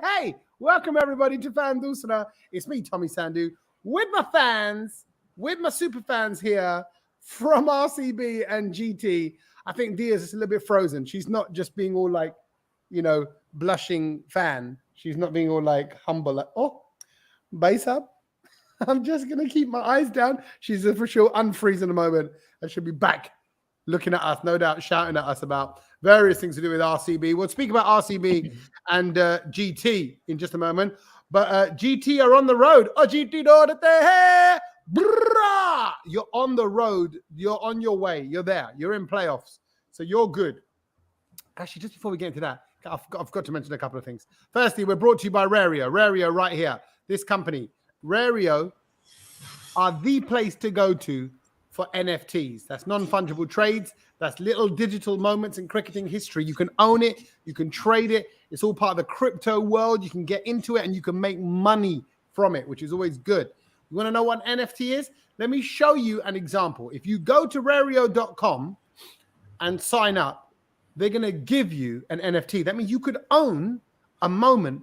Hey. Welcome everybody to Fan Doosra. It's me, Tommy Sandhu, with my fans, with my super fans here from RCB and GT. I think Dia's just a little bit frozen. She's not just being all like, blushing fan. She's not being all like humble, like, oh, base up. I'm just going to keep my eyes down. She's for sure unfreeze in a moment and she'll be back looking at us, no doubt, shouting at us about various things to do with RCB. We'll speak about RCB and GT in just a moment. But GT are on the road. Oh, GT, you're on the road. You're on your way. You're there. You're in playoffs. So you're good. Actually, just before we get into that, I've got to mention a couple of things. Firstly, we're brought to you by Rario. Rario right here. This company. Rario are the place to go to for NFTs. That's non-fungible trades. That's little digital moments in cricketing history. You can own it. You can trade it. It's all part of the crypto world. You can get into it and you can make money from it, which is always good. You want to know what an NFT is? Let me show you an example. If you go to rario.com and sign up, they're going to give you an NFT. That means you could own a moment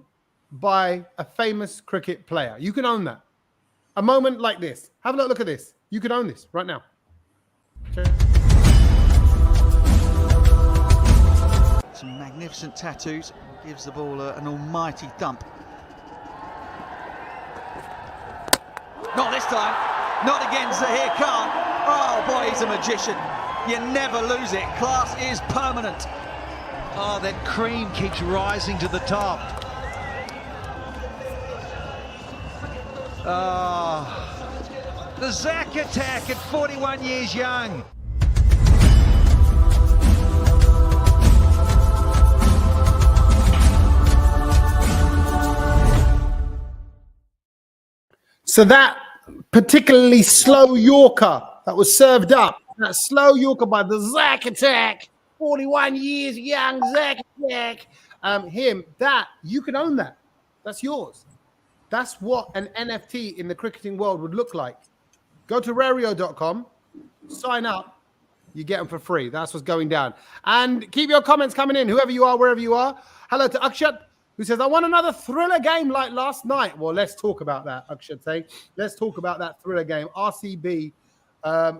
by a famous cricket player. You can own that. A moment like this. Have a look at this. You can own this right now. Okay. Some magnificent tattoos. Gives the ball an almighty thump. Not this time. Not again, Zahir Khan. Oh boy, he's a magician. You never lose it. Class is permanent. Oh, that cream keeps rising to the top. The Zach attack at 41 years young. So that particularly slow Yorker that was served up, that slow Yorker by the Zach attack, 41 years young Zach attack, that you can own that. That's yours. That's what an NFT in the cricketing world would look like. Go to rario.com, sign up, you get them for free. That's what's going down. And keep your comments coming in, whoever you are, wherever you are. Hello to Akshat, who says, I want another thriller game like last night. Well, let's talk about that, Akshat saying. Let's talk about that thriller game. RCB,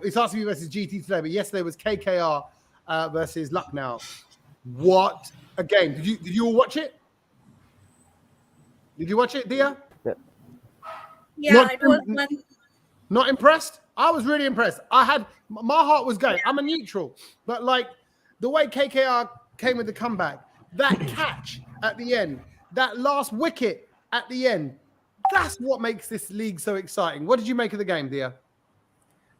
it's RCB versus GT today, but yesterday was KKR versus Lucknow. What a game. Did you all watch it? Did you watch it, Dia? Yeah, it was fun. Not impressed? I was really impressed. My heart was going. I'm a neutral. But like the way KKR came with the comeback, that catch at the end, that last wicket at the end, that's what makes this league so exciting. What did you make of the game, Dia?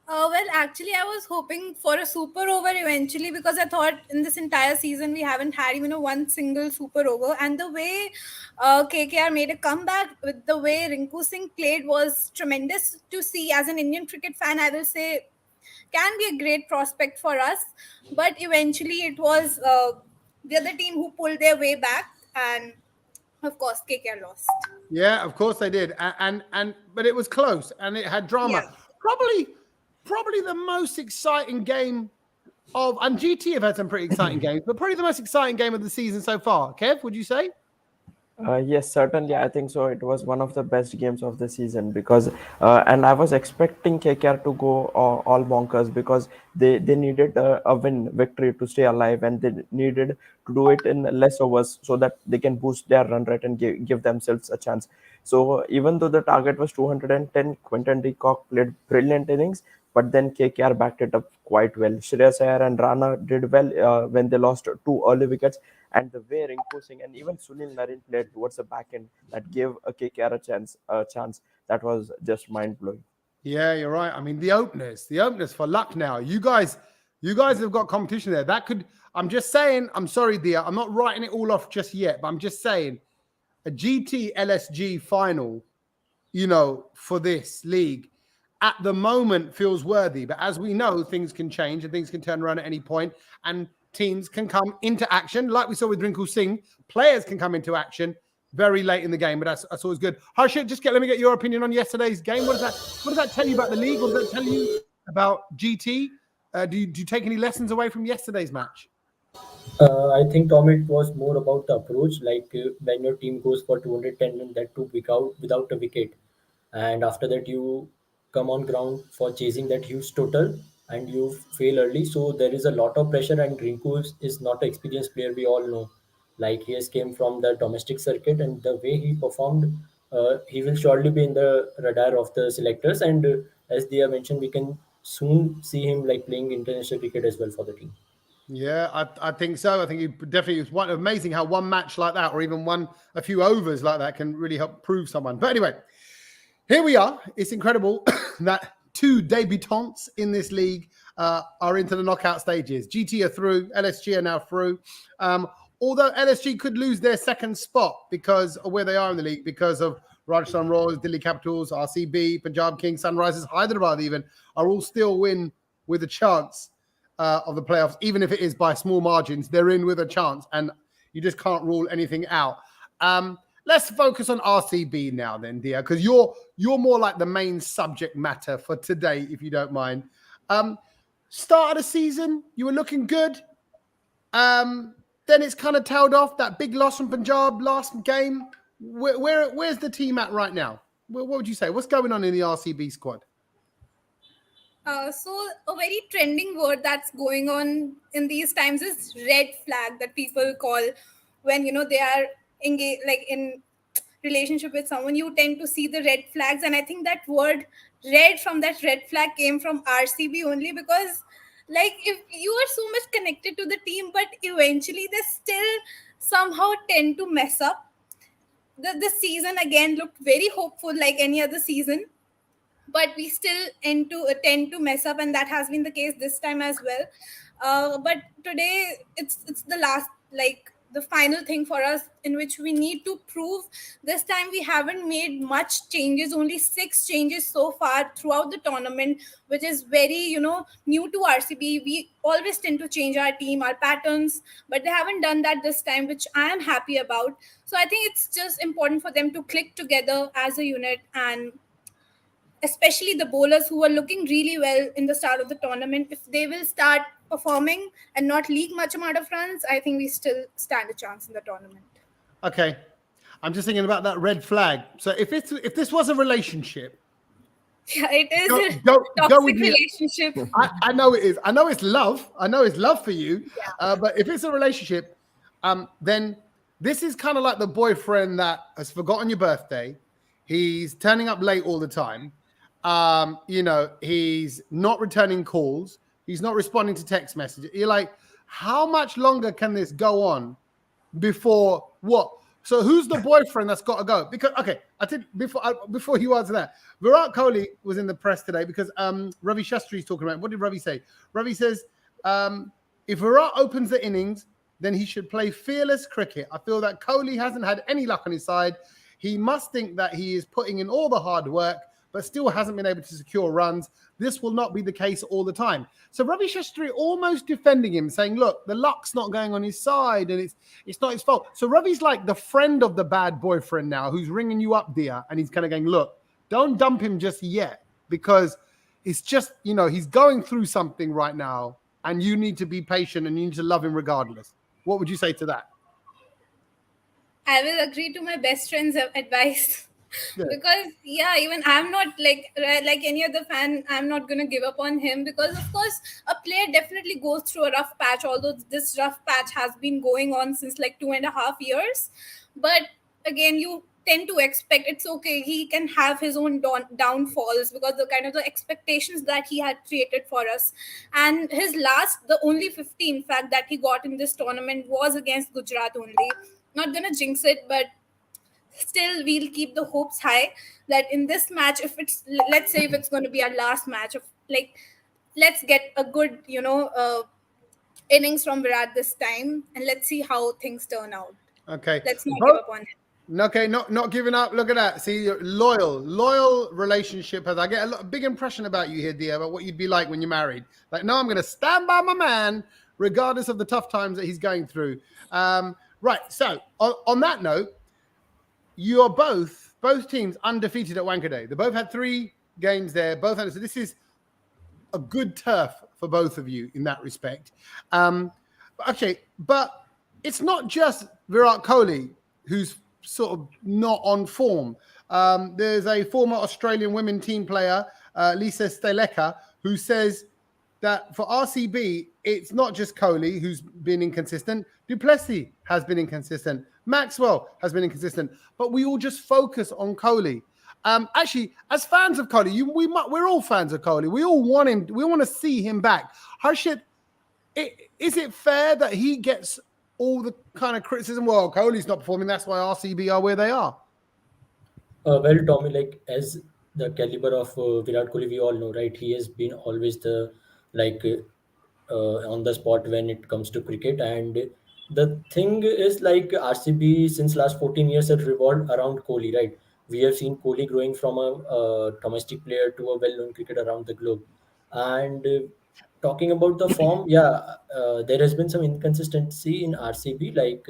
Well, actually, I was hoping for a super over eventually because I thought in this entire season we haven't had even one single super over. And the way KKR made a comeback with the way Rinku Singh played was tremendous to see. As an Indian cricket fan, I will say can be a great prospect for us. But eventually it was the other team who pulled their way back. And of course, KKR lost. Yeah, of course they did. But it was close and it had drama. Yeah. Probably the most exciting game and GT have had some pretty exciting games, but probably the most exciting game of the season so far. Kev, would you say? Yes, certainly. I think so. It was one of the best games of the season because, and I was expecting KKR to go all bonkers because they needed a victory to stay alive, and they needed to do it in less overs so that they can boost their run rate and give themselves a chance. So even though the target was 210, Quinton de Kock played brilliant innings, but then KKR backed it up quite well. Shreyas Iyer and Rana did well when they lost 2 early wickets. And the way Rinku Singh and even Sunil Narine played towards the back end that gave a KKR a chance, that was just mind-blowing. Yeah, you're right. I mean, the openers for Lucknow. You guys have got competition there. I'm just saying, I'm sorry, Dia, I'm not writing it all off just yet, but I'm just saying a GT LSG final, for this league at the moment feels worthy. But as we know, things can change and things can turn around at any point. And teams can come into action, like we saw with Rinku Singh. Players can come into action very late in the game, but that's always good. Harshit, let me get your opinion on yesterday's game. What does that tell you about the league? What does that tell you about GT? Do you take any lessons away from yesterday's match? I think, Tom, it was more about the approach. When your team goes for 210 and that two without a wicket, and after that you come on ground for chasing that huge total and you fail early. So there is a lot of pressure, and Rinku is not an experienced player. We all know, like he has came from the domestic circuit, and the way he performed, he will surely be in the radar of the selectors. And as they have mentioned, we can soon see him like playing international cricket as well for the team. Yeah, I think so. I think he definitely was amazing how one match like that, or even a few overs like that, can really help prove someone. But anyway, here we are. It's incredible that two debutants in this league are into the knockout stages. GT are through, LSG are now through. Although LSG could lose their second spot because of where they are in the league, because of Rajasthan Royals, Delhi Capitals, RCB, Punjab Kings, Sunrisers, Hyderabad even, are all still in with a chance of the playoffs. Even if it is by small margins, they're in with a chance, and you just can't rule anything out. Let's focus on RCB now then, Dia, because you're more like the main subject matter for today, if you don't mind. Start of the season, you were looking good. Then it's kind of tailed off. That big loss from Punjab last game. Where's the team at right now? What would you say? What's going on in the RCB squad? So a very trending word that's going on in these times is red flag, that people call when they are engaged, like in relationship with someone. You tend to see the red flags, and I think that word red from that red flag came from RCB only, because like if you are so much connected to the team, but eventually they still somehow tend to mess up. The season again looked very hopeful like any other season, but we still tend to mess up, and that has been the case this time as well. But today it's the last, like the final thing for us, in which we need to prove. This time we haven't made much changes, only 6 changes so far throughout the tournament, which is very new to RCB. We always tend to change our team, our patterns, but they haven't done that this time, which I am happy about. So I think it's just important for them to click together as a unit, and especially the bowlers who were looking really well in the start of the tournament, if they will start performing and not leak much amount of runs, I think we still stand a chance in the tournament. Okay. I'm just thinking about that red flag. So if this was a relationship. Yeah, it is a go toxic with me. relationship. I know it is. I know it's love. I know it's love for you. Yeah. But if it's a relationship, then this is kind of like the boyfriend that has forgotten your birthday. He's turning up late all the time. He's not returning calls. He's not responding to text messages. You're like, how much longer can this go on before what? So who's the boyfriend that's got to go? Because, okay, I think before you answer that, Virat Kohli was in the press today because Ravi Shastri is talking about, what did Ravi say? Ravi says, if Virat opens the innings, then he should play fearless cricket. I feel that Kohli hasn't had any luck on his side. He must think that he is putting in all the hard work, but still hasn't been able to secure runs. This will not be the case all the time. So Ravi Shastri almost defending him, saying, look, the luck's not going on his side and it's not his fault. So Ravi's like the friend of the bad boyfriend now who's ringing you up, dear, and he's kind of going, look, don't dump him just yet, because it's just, he's going through something right now and you need to be patient and you need to love him regardless. What would you say to that? I will agree to my best friend's advice. Yeah. Because even I'm not like any other fan, I'm not gonna give up on him, because of course a player definitely goes through a rough patch, although this rough patch has been going on since like 2.5 years. But again, you tend to expect it's okay, he can have his own downfalls, because the kind of the expectations that he had created for us. And the only 50 in fact that he got in this tournament was against Gujarat only. Not gonna jinx it, but still we'll keep the hopes high that in this match, let's say if it's going to be our last match, let's get a good innings from Virat this time, and let's see how things turn out. Okay, let's not give up on him. Okay, not giving up. Look at that. See, loyal relationship. I get a big impression about you here, dear, about what you'd be like when you're married. Like, no, I'm going to stand by my man regardless of the tough times that he's going through. Right, so on that note, you are both teams undefeated at Wankhede. They both had 3 games there. So this is a good turf for both of you in that respect. Okay, but it's not just Virat Kohli who's sort of not on form. There's a former Australian women team player, Lisa Steleka, who says that for RCB, it's not just Kohli who's been inconsistent. Duplessis has been inconsistent. Maxwell has been inconsistent. But we all just focus on Kohli. Actually, as fans of Kohli, we're all fans of Kohli. We all want him. We want to see him back. Harshit, is it fair that he gets all the kind of criticism? Well, Kohli's not performing. That's why RCB are where they are. Well, Tommy, like as the caliber of Virat Kohli, we all know, right? He has been always the like on the spot when it comes to cricket. And the thing is, like RCB since last 14 years have revolved around Kohli, right? We have seen Kohli growing from a domestic player to a well-known cricketer around the globe. And talking about the form, yeah, there has been some inconsistency in RCB. Like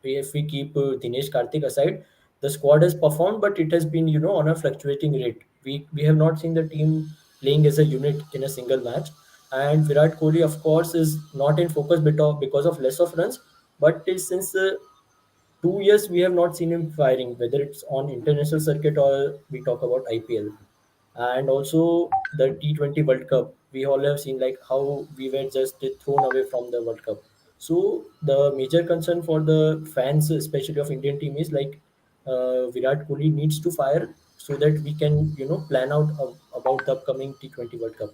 if we keep Dinesh Karthik aside, the squad has performed, but it has been on a fluctuating rate. We have not seen the team playing as a unit in a single match. And Virat Kohli, of course, is not in focus because of less of runs. But since 2 years, we have not seen him firing, whether it's on international circuit or we talk about IPL. And also the T20 World Cup, we all have seen like how we were just thrown away from the World Cup. So the major concern for the fans, especially of Indian team, is like Virat Kohli needs to fire so that we can plan out about the upcoming T20 World Cup.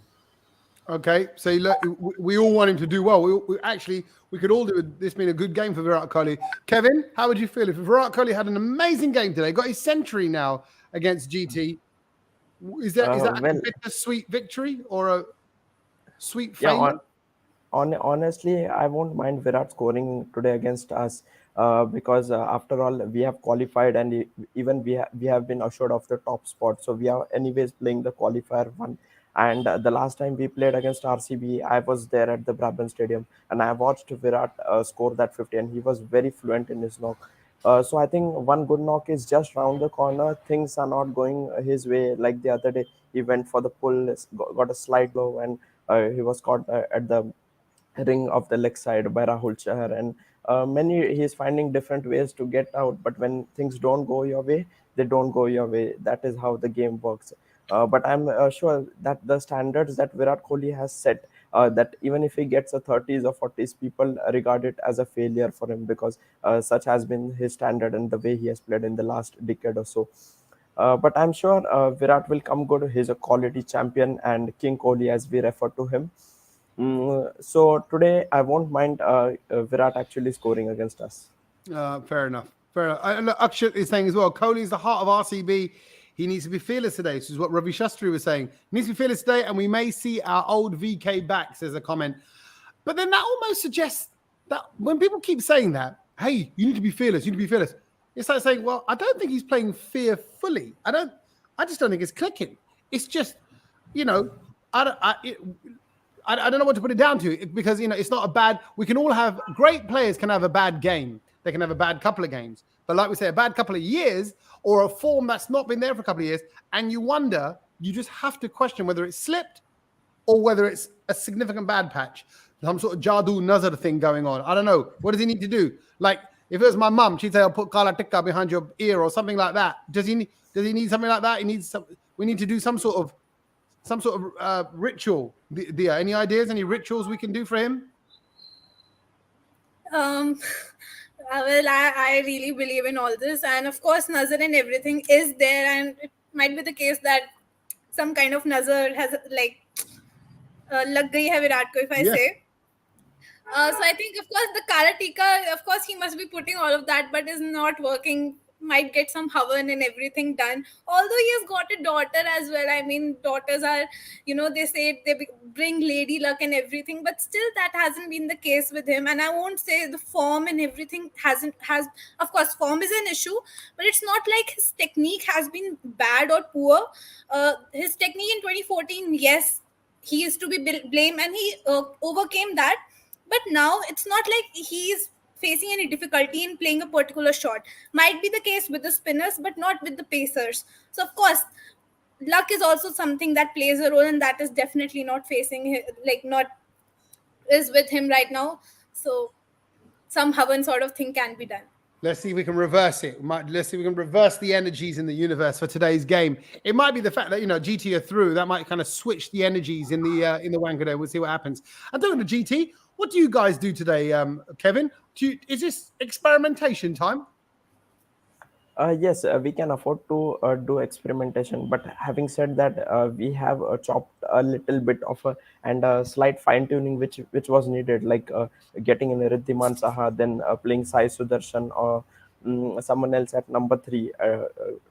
Okay, so look, we all want him to do well. We could all do this being a good game for Virat Kohli. Kevin, how would you feel if Virat Kohli had an amazing game today, got his century now against GT? Is that a bittersweet victory or a sweet failure? Honestly, I won't mind Virat scoring today against us because after all, we have qualified and even we have been assured of the top spot. So we are anyways playing the qualifier one. And the last time we played against RCB, I was there at the Brabant Stadium and I watched Virat score that 50 and he was very fluent in his knock. So I think one good knock is just round the corner. Things are not going his way like the other day. He went for the pull, got a slight blow, and he was caught at the ring of the leg side by Rahul Chahar, and many he's finding different ways to get out. But when things don't go your way, they don't go your way. That is how the game works. But I'm sure that the standards that Virat Kohli has set, that even if he gets a 30s or 40s, people regard it as a failure for him because such has been his standard and the way he has played in the last decade or so. But I'm sure Virat will come good. He's a quality champion and King Kohli, as we refer to him. So today I won't mind Virat actually scoring against us. Fair enough. Fair enough. Look, Akshat is saying as well, Kohli is the heart of RCB. He needs to be fearless today. This is what Ravi Shastri was saying. He needs to be fearless today, and we may see our old VK back, says a comment. But then that almost suggests that when people keep saying that, hey, you need to be fearless, you need to be fearless. It's like saying, well, I don't think he's playing fearfully. I just don't think it's clicking. It's just, I don't know what to put it down to because, it's not a bad, we can all have, great players can have a bad game. They can have a bad couple of games. But like we say, a bad couple of years or a form that's not been there for a couple of years. And you wonder, you just have to question whether it's slipped or whether it's a significant bad patch. Some sort of Jadoo Nazar thing going on. I don't know. What does he need to do? Like, if it was my mum, she'd say, I'll put Kala Tikka behind your ear or something like that. Does he need something like that? We need to do some sort of ritual. Dia, any ideas? Any rituals we can do for him? Well, I really believe in all this, and of course, Nazar and everything is there, and it might be the case that some kind of Nazar has lag gayi hai Virat ko, if I say. So I think, of course, the Karatika, of course, he must be putting all of that, but is not working. Might get some Havan and everything done. Although he has got a daughter as well. I mean, daughters are, they say they bring lady luck and everything, but still that hasn't been the case with him. And I won't say the form and everything has, of course, form is an issue, but it's not like his technique has been bad or poor. His technique in 2014, yes, he is to be blamed and he overcame that. But now it's not like he's facing any difficulty in playing a particular shot. Might be the case with the spinners, but not with the pacers. So, of course, luck is also something that plays a role, and that is definitely not is with him right now. So some Havan sort of thing can be done. Let's see if we can reverse it. Let's see if we can reverse the energies in the universe for today's game. It might be the fact that GT are through. That might kind of switch the energies in the Wangadoo. We'll see what happens. And talking to GT, what do you guys do today, Kevin? Is this experimentation time? Yes, we can afford to do experimentation, but having said that, we have chopped a little bit of and a slight fine tuning which was needed, like getting in Riddhiman Saha, then playing Sai Sudarshan or someone else at number 3,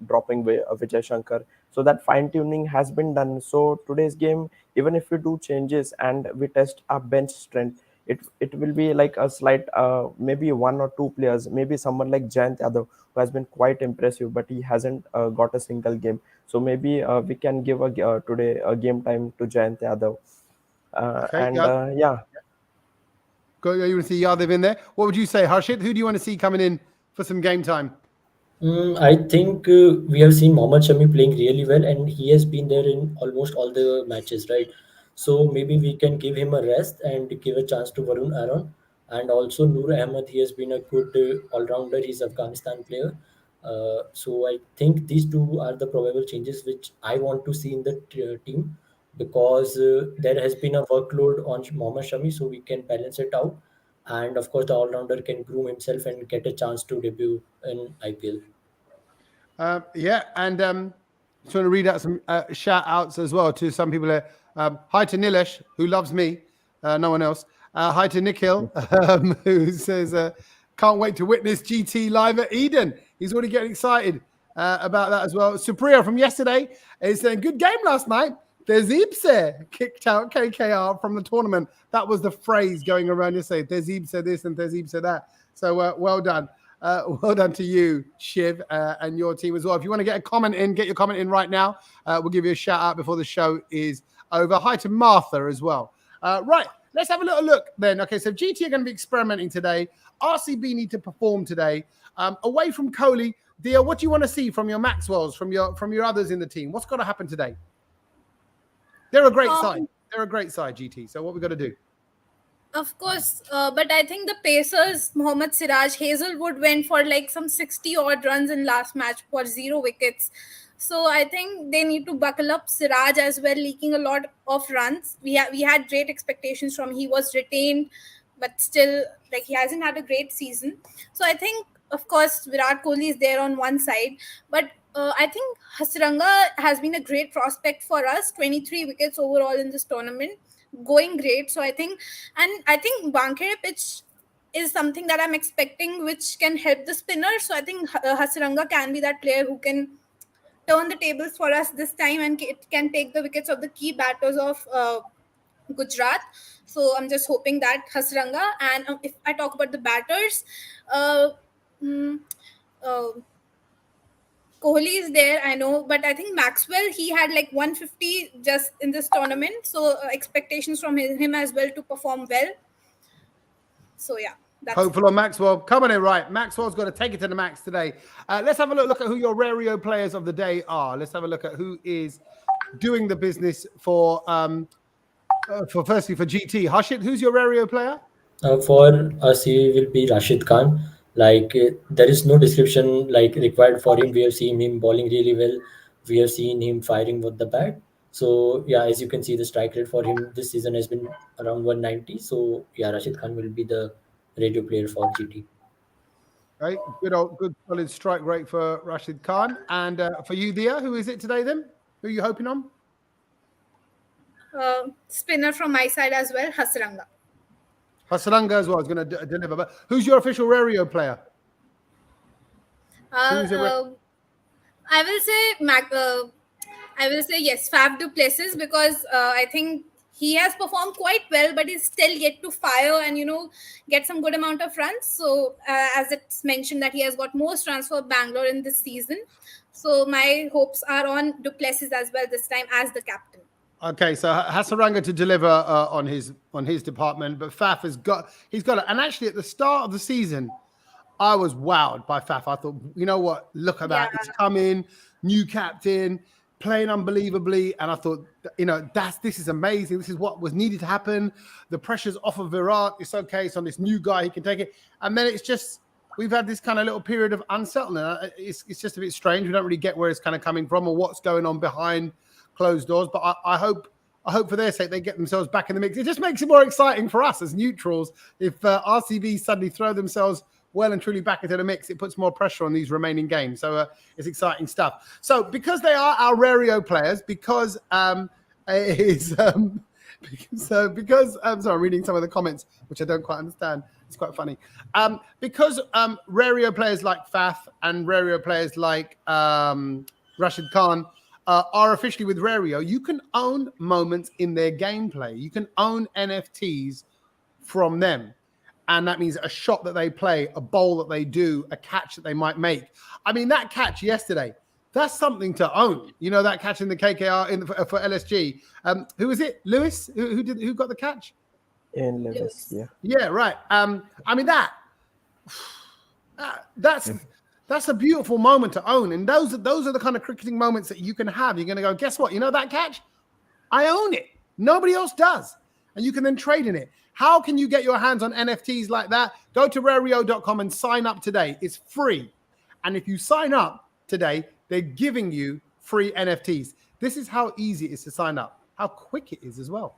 dropping Vijay Shankar. So that fine tuning has been done. So today's game, even if we do changes and we test our bench strength, it will be like a slight maybe 1 or 2 players, maybe someone like Jayant Yadav, who has been quite impressive, but he hasn't got a single game. So maybe we can give today a game time to Jayant Yadav. Okay, yeah. You want to see Yadav in there? What would you say, Harshit? Who do you want to see coming in for some game time? I think we have seen Mohammad Shami playing really well, and he has been there in almost all the matches, right? So maybe we can give him a rest and give a chance to Varun Aaron, and also Noor Ahmed. He has been a good all-rounder. He's an Afghanistan player. So I think these two are the probable changes which I want to see in the team, because there has been a workload on Mohammad Shami, so we can balance it out. And of course, the all-rounder can groom himself and get a chance to debut in IPL. Yeah, and just want to read out some shout outs as well to some people here. Hi to Nilesh, who loves me, no one else. Hi to Nikhil, who says, can't wait to witness GT live at Eden. He's already getting excited about that as well. Supriya from yesterday is saying, good game last night. Tezibse kicked out KKR from the tournament. That was the phrase going around yesterday. Tezibse this and Tezibse that. So well done. Well done to you, Shiv, and your team as well. If you want to get a comment in, get your comment in right now. We'll give you a shout out before the show is over. Hi to Martha as well. Right, let's have a little look then. Okay, so GT are going to be experimenting today. RCB need to perform today. Away from Kohli, Dia, what do you want to see from your Maxwells, from your others in the team? What's got to happen today? They're a great side. They're a great side, GT. So what we got to do? Of course, but I think the Pacers, Mohammad Siraj, Hazelwood went for like some 60 odd runs in last match for 0 wickets. So I think they need to buckle up. Siraj as well, leaking a lot of runs. We had great expectations from him. He was retained, but still, like, he hasn't had a great season. So I think, of course, Virat Kohli is there on one side, but I think Hasranga has been a great prospect for us. 23 wickets overall in this tournament, going great. So I think Bangalore pitch is something that I'm expecting, which can help the spinner. So I think Hasranga can be that player who can turn the tables for us this time, and it can take the wickets of the key batters of Gujarat. So I'm just hoping that Hasranga. And if I talk about the batters, Kohli is there, I know, but I think Maxwell, he had like 150 just in this tournament. So expectations from him as well to perform well. So yeah. Hopeful on Maxwell. Coming in right. Maxwell's got to take it to the max today. Let's have a look at who your Rario players of the day are. Let's have a look at who is doing the business for firstly for GT. Harshit, who's your Rario player? For us, he will be Rashid Khan. Like there is no description like required for him. We have seen him bowling really well. We have seen him firing with the bat. So yeah, as you can see, the strike rate for him this season has been around 190. So yeah, Rashid Khan will be the radio player for GT. Right, good solid strike rate for Rashid Khan. And for you, Dia, who is it today then? Who are you hoping on? Spinner from my side as well, Hasranga. Hasranga as well is going to deliver. But who's your official Rario player? I will say yes, Faf du Plessis, because I think he has performed quite well, but he's still yet to fire and get some good amount of runs. So as it's mentioned that he has got most runs for Bangalore in this season, so my hopes are on du Plessis as well this time as the captain. Okay, so Hasaranga to deliver on his department, but Faf he's got it. And actually, at the start of the season, I was wowed by Faf. I thought, you know what? Look at that! It's coming, new captain. playing unbelievably, and I thought, this is amazing. This is what was needed to happen. The pressure's off of Virat. It's okay. It's on this new guy. He can take it. And then it's just we've had this kind of little period of unsettlement. It's just a bit strange. We don't really get where it's kind of coming from or what's going on behind closed doors. But I hope for their sake they get themselves back in the mix. It just makes it more exciting for us as neutrals if RCB suddenly throw themselves well and truly back into the mix. It puts more pressure on these remaining games. So it's exciting stuff. So because they are our Rario players, because I'm reading some of the comments, which I don't quite understand. It's quite funny. Because Rario players like Faf and Rario players like Rashid Khan are officially with Rario, you can own moments in their gameplay. You can own NFTs from them. And that means a shot that they play, a bowl that they do, a catch that they might make. I mean, that catch yesterday, that's something to own. That catch in the KKR for LSG. Who was it? Lewis? Who got the catch? In Lewis, yeah. Yeah, right. I mean, that's a beautiful moment to own. And those are the kind of cricketing moments that you can have. You're going to go, guess what? That catch? I own it. Nobody else does. And you can then trade in it. How can you get your hands on NFTs like that? Go to Rario.com and sign up today. It's free. And if you sign up today, they're giving you free NFTs. This is how easy it is to sign up, how quick it is as well.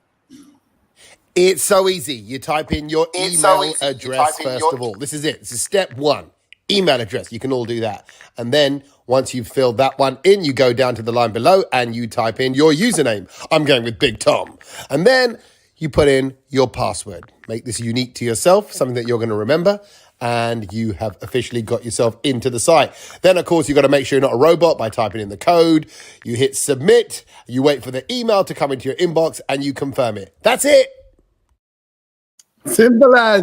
It's so easy. You type in your email address first of all. This is it. This is step one. Email address. You can all do that. And then once you've filled that one in, you go down to the line below and you type in your username. I'm going with Big Tom. And then you put in your password. Make this unique to yourself, something that you're going to remember, and you have officially got yourself into the site. Then, of course, you've got to make sure you're not a robot by typing in the code. You hit submit. You wait for the email to come into your inbox, and you confirm it. That's it. Simple as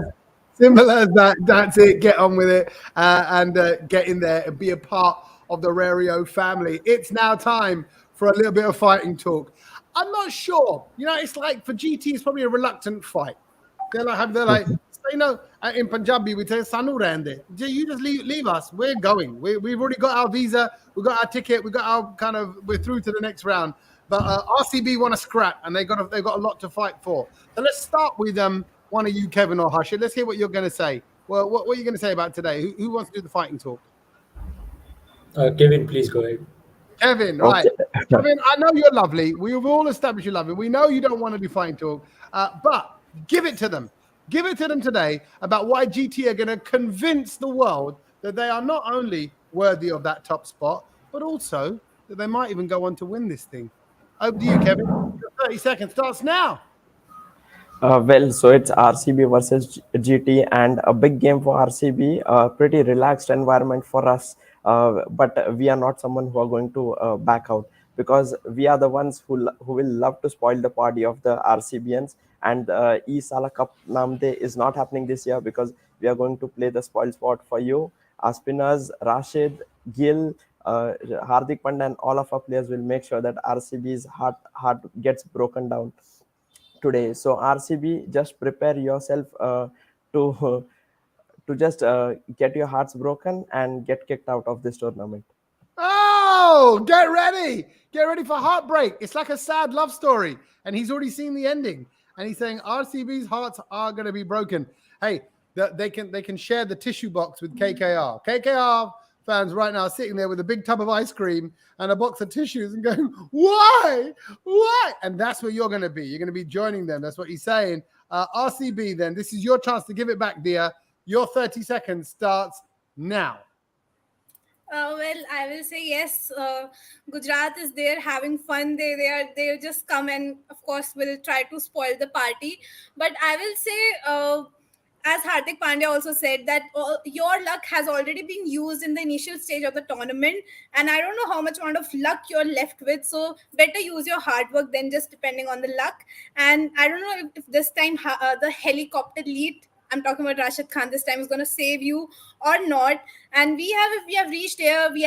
that. That's it. Get on with it and get in there and be a part of the Rario family. It's now time for a little bit of fighting talk. I'm not sure. It's like for GT, it's probably a reluctant fight. They're like, in Punjabi, we say, Sanu rende. You just leave us. We're going. We've already got our visa. We've got our ticket. We're through to the next round. But RCB want to scrap, and they've got a lot to fight for. So let's start with one of you, Kevin or Harshit. Let's hear what you're going to say. Well, what are you going to say about today? Who wants to do the fighting talk? Kevin, please go ahead. Kevin, right. Okay. Kevin, I know you're lovely. We've all established you're lovely. We know you don't want to do fighting talk, but give it to them. Give it to them today about why GT are going to convince the world that they are not only worthy of that top spot, but also that they might even go on to win this thing. Over to you, Kevin. Your 30 seconds starts now. So it's RCB versus GT and a big game for RCB, a pretty relaxed environment for us. But we are not someone who are going to back out, because we are the ones who will love to spoil the party of the RCBians. And E-Sala Cup Namde is not happening this year because we are going to play the spoil spot for you. Our spinners, Rashid, Gill, Hardik Pandya, and all of our players will make sure that RCB's heart gets broken down today. So RCB, just prepare yourself to just get your hearts broken and get kicked out of this tournament. Oh, get ready for heartbreak. It's like a sad love story, and he's already seen the ending, and he's saying RCB's hearts are going to be broken. Hey, they can share the tissue box with KKR fans right now sitting there with a big tub of ice cream and a box of tissues and going, why? And that's where you're going to be. You're going to be joining them. That's what he's saying. RCB, then, this is your chance to give it back, dear. Your 30 seconds starts now. Well, I will say yes. Gujarat is there having fun. They'll just come and, of course, will try to spoil the party. But I will say, as Hardik Pandya also said, that your luck has already been used in the initial stage of the tournament, and I don't know how much amount of luck you're left with. So better use your hard work than just depending on the luck. And I don't know if this time the helicopter lead, I'm talking about Rashid Khan, this time is going to save you or not. And we have reached here. We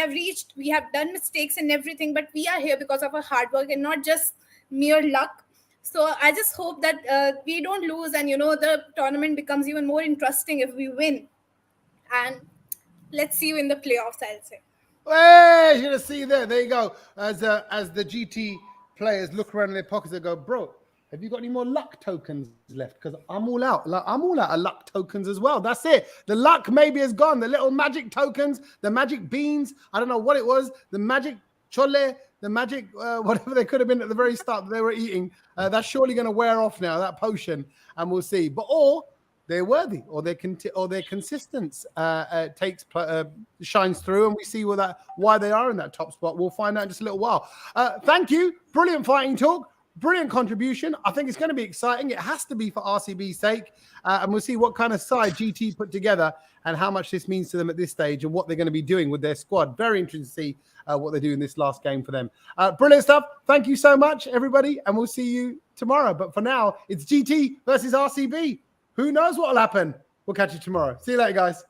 have done mistakes and everything, but we are here because of our hard work and not just mere luck. So I just hope that we don't lose, and the tournament becomes even more interesting if we win. And let's see you in the playoffs, I'll say. Hey, you're gonna see there. There you go. As the GT players look around in their pockets, they go, bro, have you got any more luck tokens left? Because I'm all out. Like, I'm all out of luck tokens as well. That's it. The luck maybe is gone. The little magic tokens, the magic beans. I don't know what it was. The magic chole, the magic whatever they could have been at the very start that they were eating. That's surely going to wear off now. That potion, and we'll see. But or they're worthy, or their consistence shines through, and we see why they are in that top spot. We'll find out in just a little while. Thank you, brilliant fighting talk, brilliant contribution. I think it's going to be exciting. It has to be for RCB's sake, and we'll see what kind of side GT put together and how much this means to them at this stage and what they're going to be doing with their squad. Very interesting to see what they do in this last game for them. Brilliant stuff. Thank you so much, everybody, and we'll see you tomorrow. But for now, it's GT versus RCB. Who knows what will happen? We'll catch you tomorrow. See you later, guys.